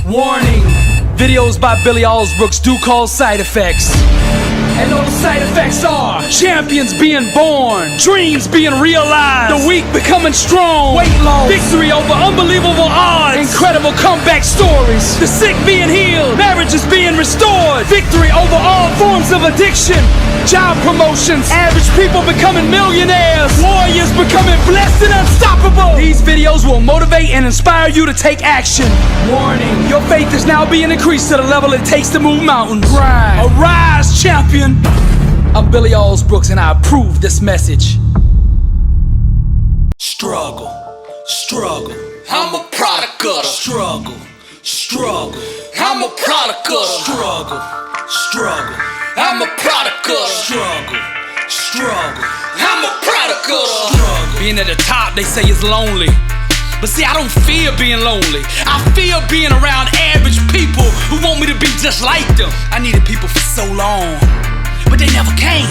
Warning, videos by Billy Alsbrooks do cause side effects. And those side effects are champions being born, dreams being realized, the weak becoming strong, weight loss, victory over unbelievable odds, incredible comeback stories, the sick being healed, marriages being restored, victory over all forms of addiction, job promotions, average people becoming millionaires, warriors becoming blessed and unstoppable. These videos will motivate and inspire you to take action. Warning, your faith is now being increased to the level it takes to move mountains. Arise, champion. I'm Billy Alsbrooks and I approve this message. Struggle, struggle. I'm a product of the struggle, struggle. I'm a product of the struggle, struggle. I'm a product of the struggle, struggle. I'm a product of the struggle. Being at the top, they say it's lonely. But see, I don't fear being lonely. I fear being around average people who want me to be just like them. I needed people for so long, but they never came.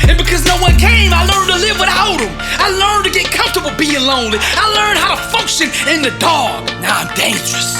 And because no one came, I learned to live without them. I learned to get comfortable being lonely. I learned how to function in the dark. Now I'm dangerous.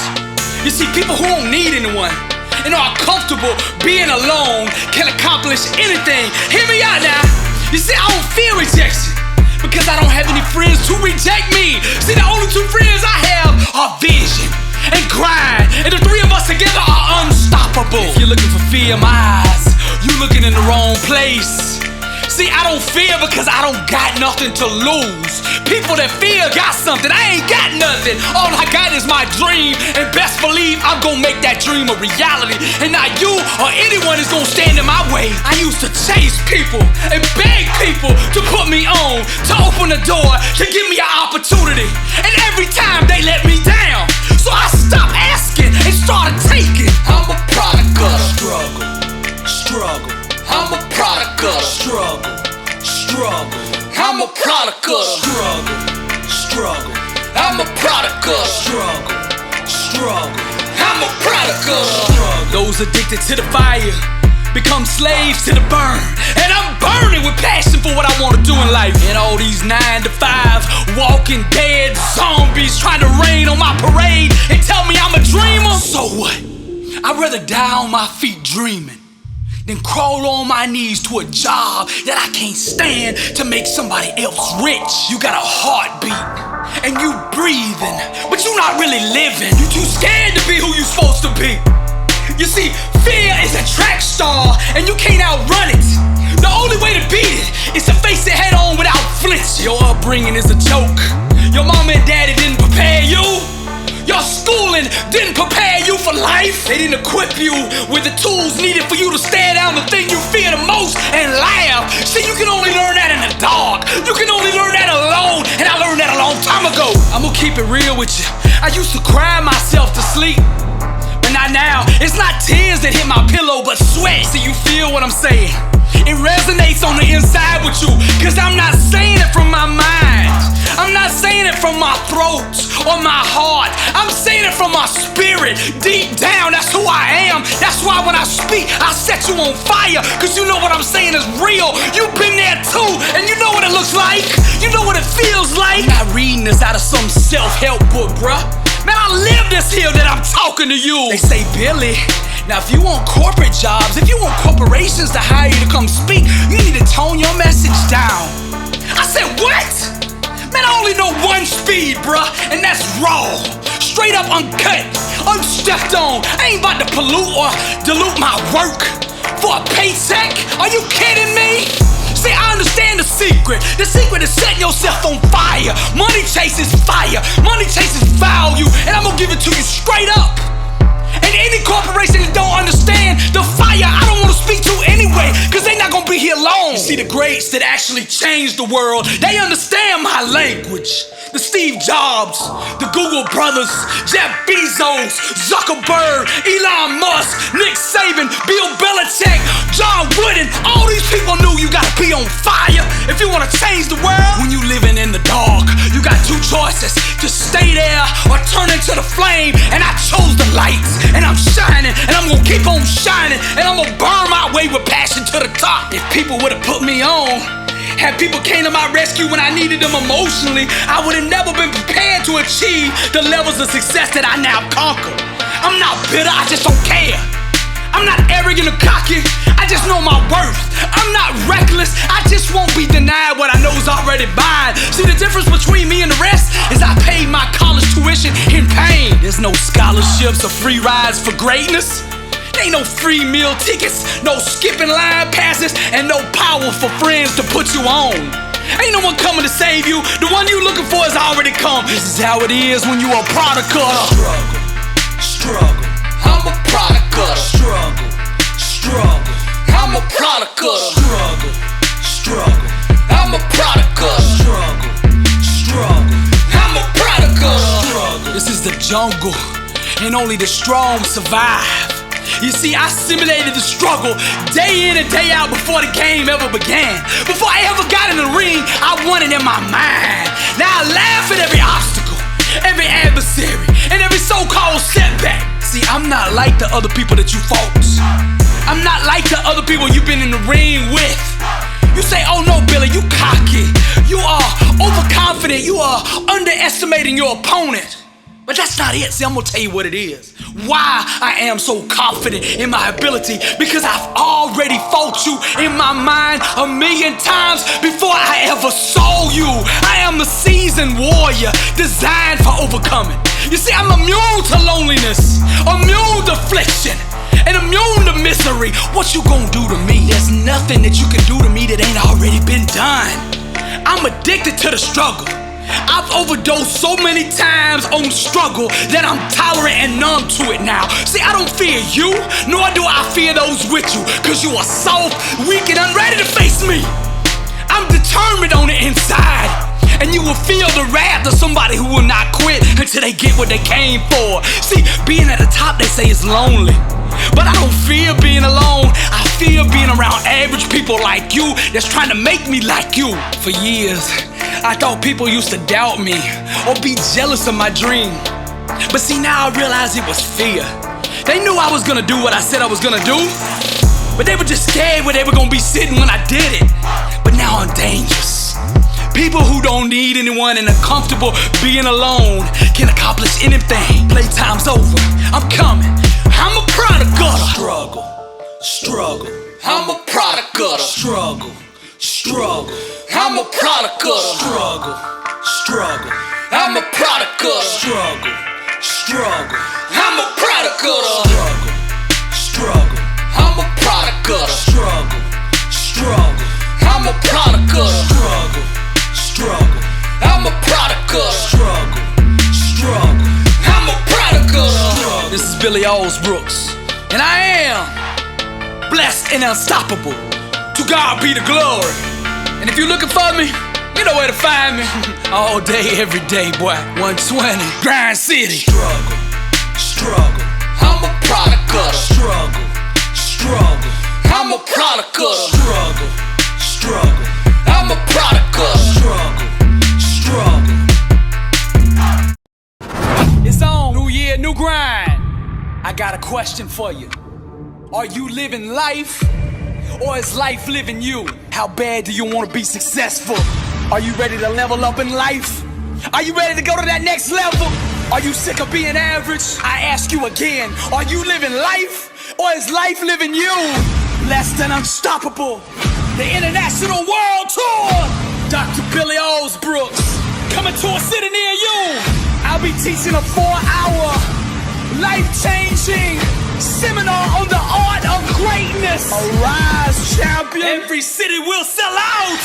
You see, people who don't need anyone and are comfortable being alone can accomplish anything. Hear me out now. You see, I don't fear rejection because I don't have any friends to reject me. See, the only two friends I have are vision and grind, and the three of us together are unstoppable. If you're looking for fear in my eyes, you're looking in the wrong place. See, I don't fear because I don't got nothing to lose. People that fear got something, I ain't got nothing. All I got is my dream, and best believe I'm gonna make that dream a reality. And not you or anyone is gonna stand in my way. I used to chase people and beg people to put me on, to open the door, to give me an opportunity. And every time they let me down, so I stopped asking and started taking. I'm a product of the struggle, struggle. I'm a product of the struggle, struggle. I'm a product of the struggle, struggle. I'm a product of the struggle, struggle. I'm a product of the struggle. Those addicted to the fire become slaves to the burn. And I'm burning with passion for what I want to do in life. And all these 9 to 5 walking dead zombies trying to rain on my parade and tell me I'm a dreamer. So what? I'd rather die on my feet dreaming then crawl on my knees to a job that I can't stand to make somebody else rich. You got a heartbeat and you breathing, but you're not really living. You too scared to be who you supposed to be. You see, fear is a track star and you can't outrun it. The only way to beat it is to face it head on without flinch. Your upbringing is a joke. Your mama and daddy didn't prepare you. Your schooling didn't prepare you for life. They didn't equip you with the tools needed for you to stare down the thing you fear the most and laugh. See, you can only learn that in the dark. You can only learn that alone, and I learned that a long time ago. I'm gonna keep it real with you. I used to cry myself to sleep, but not now. It's not tears that hit my pillow, but sweat. So you feel what I'm saying? It resonates on the inside with you, cause I'm not saying it from my mind. I'm not saying it from my throat or my heart. I'm saying it from my spirit. Deep down, that's who I am. That's why when I speak, I set you on fire, cause you know what I'm saying is real. You've been there too, and you know what it looks like. You know what it feels like. I'm not reading this out of some self-help book, bruh. Man, I live this here that I'm talking to you. They say, Billy, now if you want corporate jobs, if you want corporations to hire you to come speak, you need to tone your message down. I said, what? Man, I only know one speed, bruh, and that's raw. Straight up uncut, unstepped on. I ain't about to pollute or dilute my work for a paycheck. Are you kidding me? See, I understand the secret. The secret is setting yourself on fire. Money chases fire. Money chases value, and I'm gonna give it to you straight up. And any corporation that don't understand the fire, I don't want to speak to anyway, cause they not gonna be here long. You see, the greats that actually changed the world, they understand my language. The Steve Jobs, the Google brothers, Jeff Bezos, Zuckerberg, Elon Musk, Nick Saban, Bill Belichick, John Wooden, all these people knew you gotta be on fire if you wanna change the world. When you living in the dark, you got two choices: to stay there or turn into the flame. And I chose the light, and I'm shining, and I'm gonna keep on shining, and I'm gonna burn my way with passion to the top. If people would've put me on, had people came to my rescue when I needed them emotionally, I would have never been prepared to achieve the levels of success that I now conquer. I'm not bitter, I just don't care. I'm not arrogant or cocky, I just know my worth. I'm not reckless, I just won't be denied what I know is already mine. See, the difference between me and the rest is I paid my college tuition in pain. There's no scholarships or free rides for greatness. There ain't no free meal tickets, no skipping line passes, and no power for friends to put you on. Ain't no one coming to save you, the one you looking for has already come. This is how it is when you a product of Struggle, I'm a product of struggle, I'm a product of struggle, I'm a product of struggle, I'm a product of struggle. This is the jungle, and only the strong survive. You see, I simulated the struggle day in and day out before the game ever began. Before I ever got in the ring, I won it in my mind. Now I laugh at every obstacle, every adversary, and every so-called setback. See, I'm not like the other people that you fought. I'm not like the other people you've been in the ring with. You say, oh no, Billy, you cocky. You are overconfident. You are underestimating your opponent. But that's not it. See, I'm gonna tell you what it is. Why I am so confident in my ability. Because I've already fought you in my mind 1,000,000 times before I ever saw you. I am a seasoned warrior designed for overcoming. You see, I'm immune to loneliness, immune to affliction, and immune to misery. What you gonna do to me? There's nothing that you can do to me that ain't already been done. I'm addicted to the struggle. I've overdosed so many times on struggle that I'm tolerant and numb to it now. See, I don't fear you, nor do I fear those with you, cause you are soft, weak, and unready to face me. I'm determined on the inside, and you will feel the wrath of somebody who will not quit until they get what they came for. See, being at the top, they say, is lonely, but I don't fear being alone. I fear being around average people like you that's trying to make me like you. For years, I thought people used to doubt me or be jealous of my dream. But see, now I realize it was fear. They knew I was gonna do what I said I was gonna do, but they were just scared where they were gonna be sitting when I did it. But now I'm dangerous. People who don't need anyone and are comfortable being alone can accomplish anything. Playtime's over, I'm coming. I'm a product of Struggle, I'm a product of struggle, I'm a product of struggle, I'm a product of struggle, I'm a product of struggle, I'm a product of struggle, I'm a product of struggle, I'm a product of struggle, I'm a product of. This is Billy Alsbrooks, and I am blessed and unstoppable. To God be the glory. And if you're looking for me, you know where to find me. All day, every day, boy. 120, Grind City. Struggle, I'm a product of struggle, I'm a product of struggle, I'm a product of struggle. It's on. New year, new grind. I got a question for you. Are you living life, or is life living you? How bad do you want to be successful? Are you ready to level up in life? Are you ready to go to that next level? Are you sick of being average? I ask you again, are you living life, or is life living you? Blessed and unstoppable, the international world tour. Dr. Billy Alsbrooks, coming to a city near you. I'll be teaching a 4-hour, life-changing seminar on the art of greatness. Arise, champion. Every city will sell out.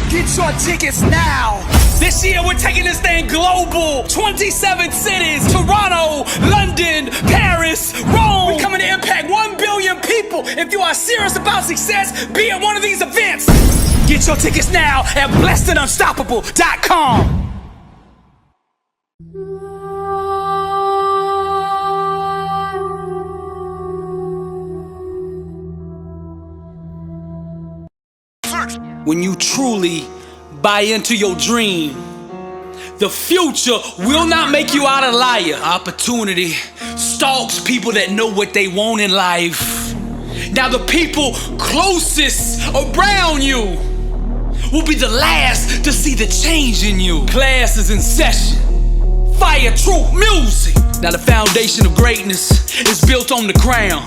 Get your tickets now. This year we're taking this thing global. 27 cities: Toronto, London, Paris, Rome. We're coming to impact 1 billion people. If you are serious about success, be at one of these events. Get your tickets now at blessedandunstoppable.com. When you truly buy into your dream, the future will not make you out a liar. Opportunity stalks people that know what they want in life. Now the people closest around you will be the last to see the change in you. Class is in session. fire, true music. Now the foundation of greatness is built on the crown,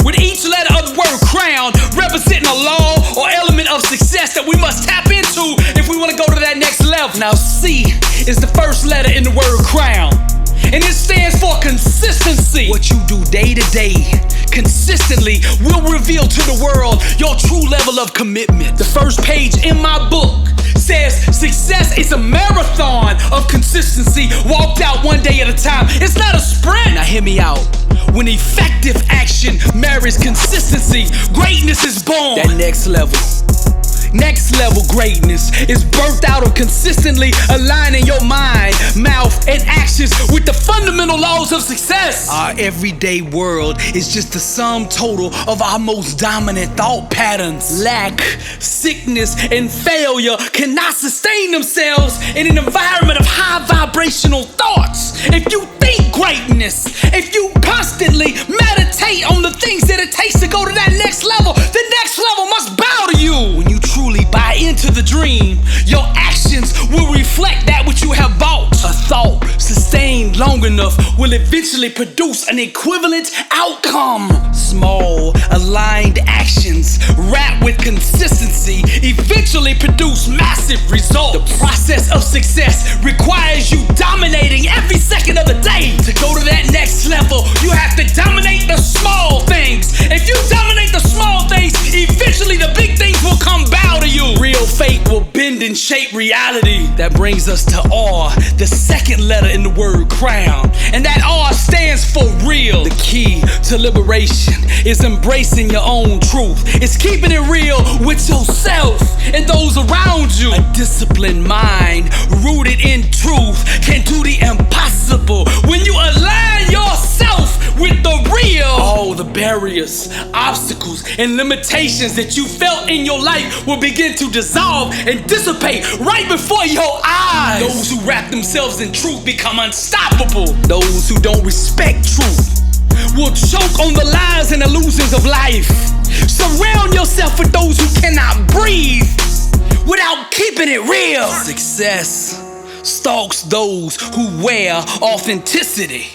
with each letter of the word crown representing a law or element of success that we must tap into if we want to go to that next level. Now C is the first letter in the word crown, and it stands for consistency. What you do day to day, consistently, will reveal to the world your true level of commitment. The first page in my book says success is a marathon of consistency, walked out one day at a time. It's not a sprint. Now hear me out. When effective action marries consistency, greatness is born. That next level greatness is birthed out of consistently aligning your mind, mouth, and actions with the fundamental laws of success. Our everyday world is just the sum total of our most dominant thought patterns. Lack, sickness, and failure cannot sustain themselves in an environment of high vibrational thoughts. If you think greatness, if you constantly meditate on the things that it takes to go to that next level, the next level must bow to you. When you truly buy into the dream, your actions will reflect that which you have bought. A thought sustained long enough will eventually produce an equivalent outcome. Small, aligned actions wrapped with consistency eventually produce massive results. The process of success requires you dominating every second of the day. To go to that next level, you have to dominate the small things. If you dominate the small things, eventually the big things will come bow to you. Real faith will bend and shape reality. That brings us to R, the second letter in the word crown, and that R stands for real. The key to liberation is embracing your own truth. It's keeping it real with yourself and those around you. A disciplined mind rooted in truth can do the impossible. When you align yourself with the real, all the barriers, obstacles, and limitations that you felt in your life will begin to dissolve and dissipate right before your eyes. Those who wrap themselves in truth become unstoppable. Those who don't respect truth will choke on the lies and illusions of life. Surround yourself with those who cannot breathe without keeping it real. Success stalks those who wear authenticity.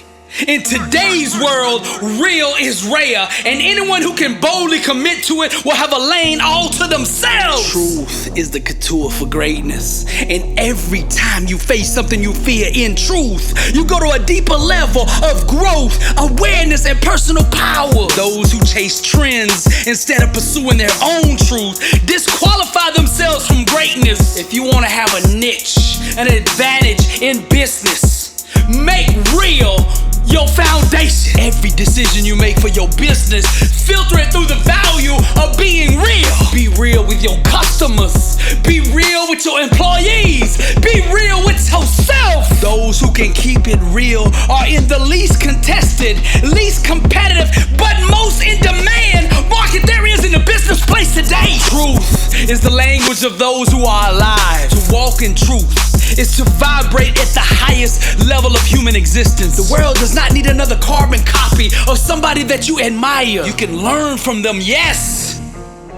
In today's world, real is rare, and anyone who can boldly commit to it will have a lane all to themselves. Truth is the couture for greatness, and every time you face something you fear in truth, you go to a deeper level of growth, awareness, and personal power. Those who chase trends instead of pursuing their own truth disqualify themselves from greatness. If you want to have a niche, an advantage in business, make real your foundation. Every decision you make for your business, filter it through the value of being real. Be real with your customers. Be real with your employees. Be real with yourself. Those who can keep it real are in the least contested, least competitive, but most in demand market there is in the business place today. Truth is the language of those who are alive. To walk in truth is to vibrate at the highest level of human existence. The world does not need another carbon copy of somebody that you admire. You can learn from them, yes,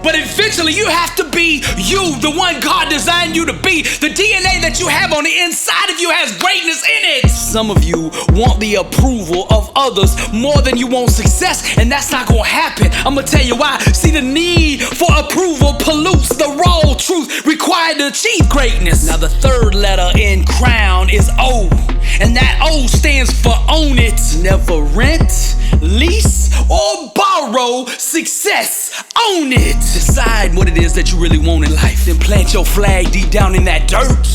but eventually you have to be you, the one God designed you to be. The DNA that you have on the inside of you has greatness in it. Some of you want the approval of others more than you want success, and that's not gonna happen. I'm gonna tell you why. See, the need for approval pollutes the raw truth required to achieve greatness. Now the third letter in crown is O, and that O stands for own it. Never rent, lease, or borrow success. Own it. Decide what it is that you really want in life. Then plant your flag deep down in that dirt.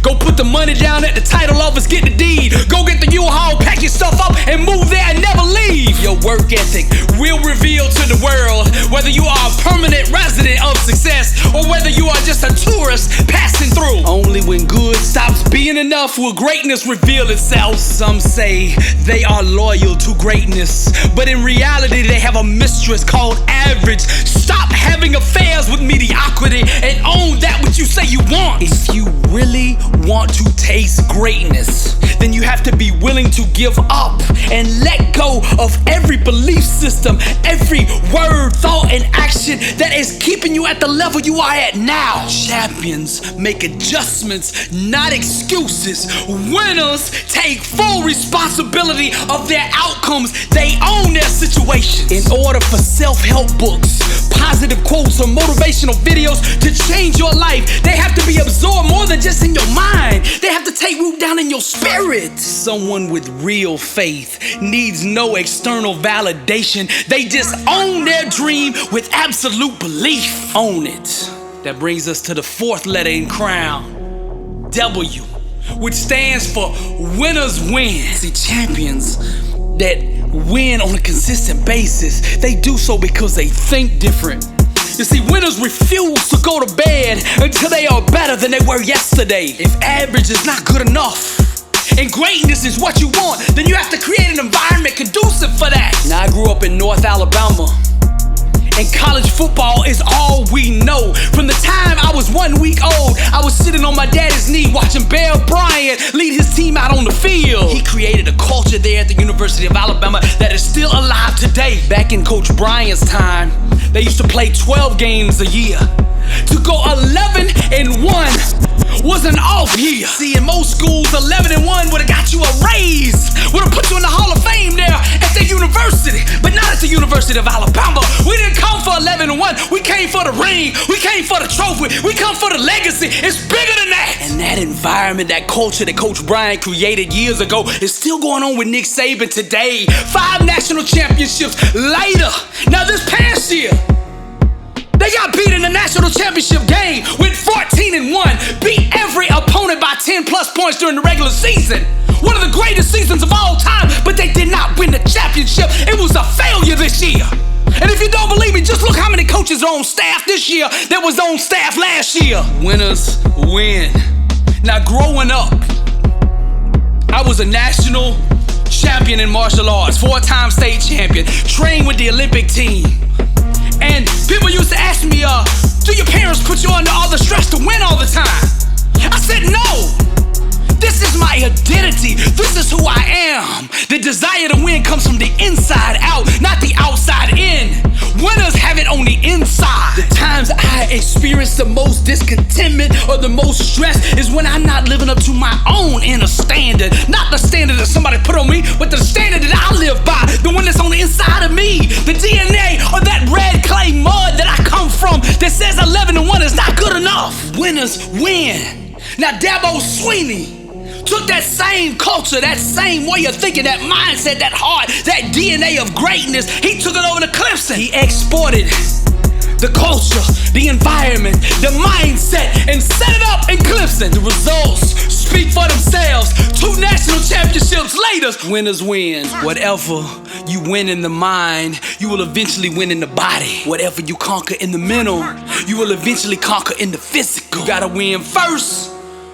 Go put the money down at the title office, get the deed. Go get the U-Haul, pack your stuff up, and move there and never leave. Your work ethic will reveal to the world whether you are a permanent resident of success or whether you are just a tourist passing through. Only when good stops being enough will greatness reveal itself. Some say they are loyal to greatness, but in reality they have a mistress called average. Stop having having affairs with mediocrity, and own that which you say you want. If you really want to taste greatness, then you have to be willing to give up and let go of every belief system, every word, thought, and action that is keeping you at the level you are at now. Champions make adjustments, not excuses. Winners take full responsibility of their outcomes. They own their situations. In order for self-help books, positive quotes, or motivational videos to change your life, they have to be absorbed more than just in your mind. They have to take root down in your spirit. Someone with real faith needs no external validation. They just own their dream with absolute belief. Own it. That brings us to the fourth letter in crown, W, which stands for winners win. See, champions that win on a consistent basis, they do so because they think different. You see, winners refuse to go to bed until they are better than they were yesterday. If average is not good enough and greatness is what you want, then you have to create an environment conducive for that. Now, I grew up in North Alabama, and college football is all we know. From the time I was 1 week old, I was sitting on my daddy's knee watching Bear Bryant lead his team out on the field. He created a culture there at the University of Alabama that is still alive today. Back in Coach Bryant's time, they used to play 12 games a year. To go 11-1 was an off year. See, in most schools, 11-1 would've got you a raise, would've put you in the Hall of Fame there at the university, but not at the University of Alabama. We didn't come for 11-1. We came for the ring. We came for the trophy. We come for the legacy. It's bigger than that. And that environment, that culture that Coach Bryant created years ago is still going on with Nick Saban today. 5 national championships later. Now, this past year, they got beat in the national championship game, went 14-1, beat every opponent by 10+ points during the regular season. One of the greatest seasons of all time, but they did not win the championship. It was a failure this year. And if you don't believe me, just look how many coaches are on staff this year that was on staff last year. Winners win. Now, growing up, I was a national champion in martial arts, 4-time state champion, trained with the Olympic team. And people used to ask me, do your parents put you under all the stress to win all the time? I said, no. This is my identity. This is who I am. The desire to win comes from the inside out, not the outside in. Winners have it on the inside. The times I experience the most discontentment or the most stress is when I'm not living up to my own inner standard. Not the standard that somebody put on me, but the standard that I live by. The one that's on the inside of me. The DNA or that red clay mud that I come from that says 11-1 is not good enough. Winners win. Now, Dabo Swinney took that same culture, that same way of thinking, that mindset, that heart, that DNA of greatness. He took it over to Clemson. He exported the culture, the environment, the mindset, and set it up in Clemson. The results speak for themselves. 2 national championships later, winners win. Whatever you win in the mind, you will eventually win in the body. Whatever you conquer in the mental, you will eventually conquer in the physical. You gotta win first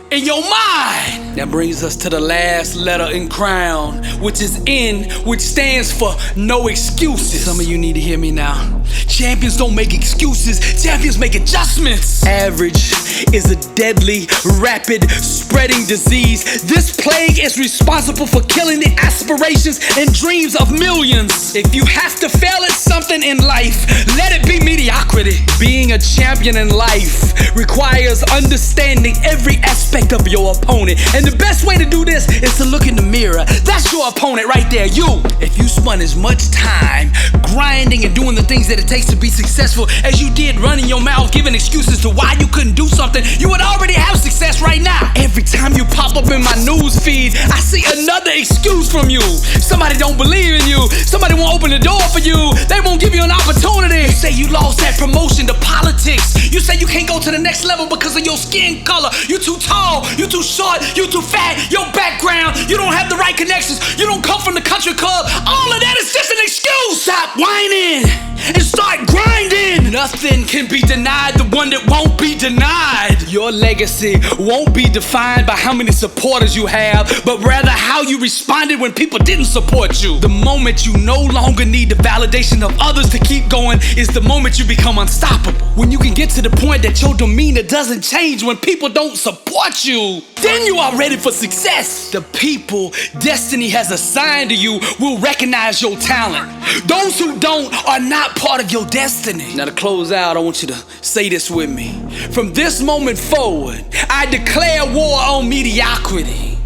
in your mind. That brings us to the last letter in crown, which is N, which stands for no excuses. Some of you need to hear me now. Champions don't make excuses. Champions make adjustments. Average is a deadly, rapid spreading disease. This plague is responsible for killing the aspirations and dreams of millions. If you have to fail at something in life, let it be mediocrity. Being a champion in life requires understanding every aspect of your opponent. And the best way to do this is to look in the mirror. That's your opponent right there, you. If you spend as much time grinding and doing the things that it takes to be successful as you did running your mouth, giving excuses to why you couldn't do something, you would already have success right now. Every time you pop up in my news feed, I see another excuse from you. Somebody don't believe in you. Somebody won't open the door for you. They won't give you an opportunity. You say you lost that promotion to politics. You say you can't go to the next level because of your skin color. You too tall, you too short, you too fat, your background, you don't have the right connections, you don't come from the country club. All of that is just an excuse. Stop whining and start grinding. Nothing can be denied the one that won't be denied. Your legacy won't be defined by how many supporters you have, but rather how you responded when people didn't support you. The moment you no longer need the validation of others to keep going is the moment you become unstoppable. When you can get to the point that your demeanor doesn't change when people don't support you, then you are ready for success. The people destiny has assigned to you will recognize your talent. Those who don't are not part of your destiny. Now to close out, I want you to say this with me. From this moment forward, I declare war on mediocrity.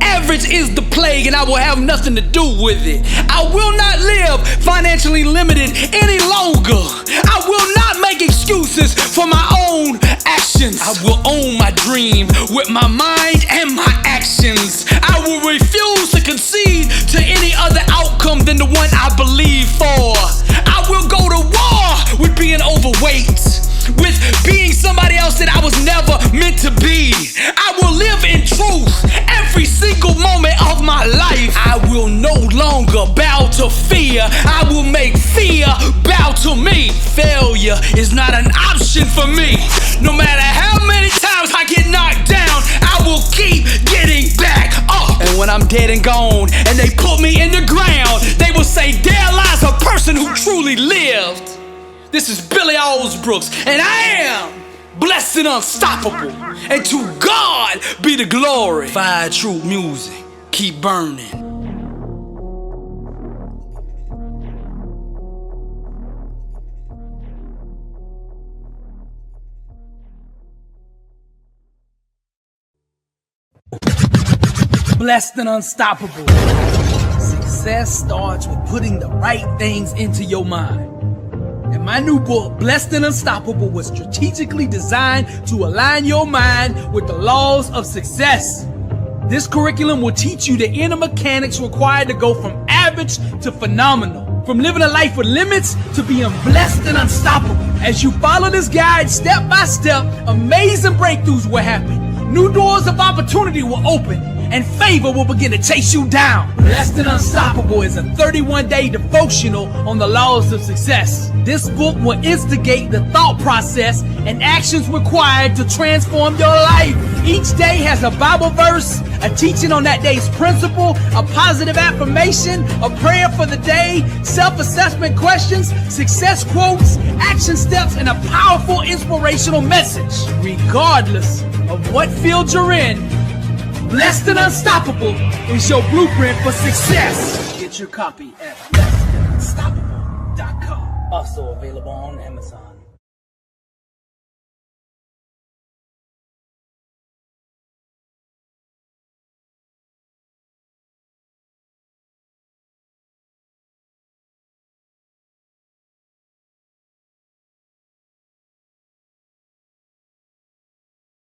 Average is the plague and I will have nothing to do with it. I will not live financially limited any longer. I will not make excuses for my own actions. I will own my dream with my mind and my actions. I will refuse to concede to any other outcome than the one I believe for. I will go to war with being overweight, with being somebody else that I was never meant to be. I will live in truth every single moment of my life. I will no longer bow to fear. I will make fear bow to me. Failure is not an option for me. No matter how many times I get knocked down, I will keep getting back up. And when I'm dead and gone and they put me in the ground, they will say, there lies a person who truly lived. This is Billy Alsbrooks, and I am blessed and unstoppable. And to God be the glory. Fire true music, keep burning. Blessed and unstoppable. Success starts with putting the right things into your mind. And my new book, Blessed and Unstoppable, was strategically designed to align your mind with the laws of success. This curriculum will teach you the inner mechanics required to go from average to phenomenal, from living a life with limits to being blessed and unstoppable. As you follow this guide step by step, amazing breakthroughs will happen. New doors of opportunity will open, and favor will begin to chase you down. Blessed and Unstoppable is a 31-day devotional on the laws of success. This book will instigate the thought process and actions required to transform your life. Each day has a Bible verse, a teaching on that day's principle, a positive affirmation, a prayer for the day, self-assessment questions, success quotes, action steps, and a powerful inspirational message. Regardless of what field you're in, Blessed and Unstoppable is your blueprint for success. Get your copy at blessedandunstoppable.com. Also available on Amazon.